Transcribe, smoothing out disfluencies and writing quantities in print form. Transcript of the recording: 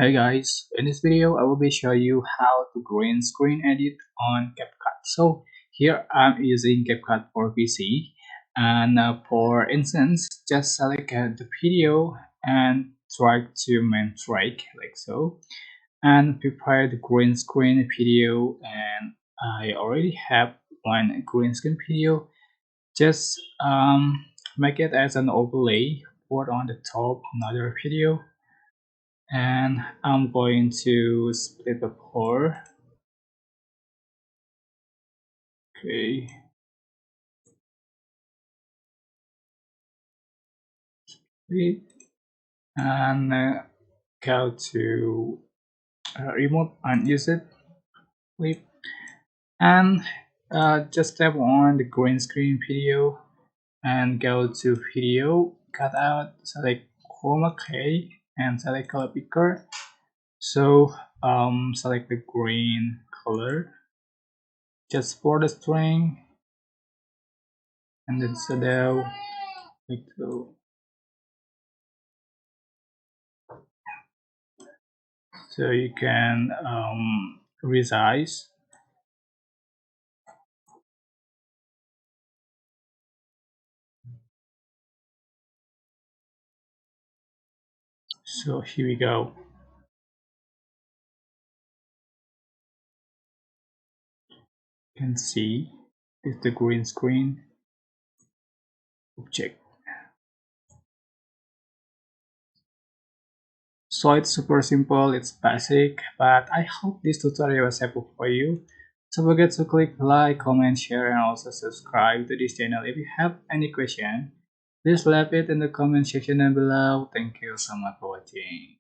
Hey guys, in this video I will be showing you how to green screen edit on Capcut. So here I'm using Capcut for PC, and for instance just select the video and drag to main track like so, and prepare the green screen video. And I already have one green screen video. Just make it as an overlay, put on the top another video, and I'm going to split the core. Okay, split, and go to remote and use it, flip, and just tap on the green screen video and go to video, cut out, select chroma key and select color picker. So select the green color just for the string, and then shadow like so. So you can resize. So here we go. You can see this is the green screen object. So it's super simple, it's basic, but I hope this tutorial was helpful for you. So don't forget to click like, comment, share, and also subscribe to this channel. If you have any question, please leave it in the comment section down below. Thank you so much for watching.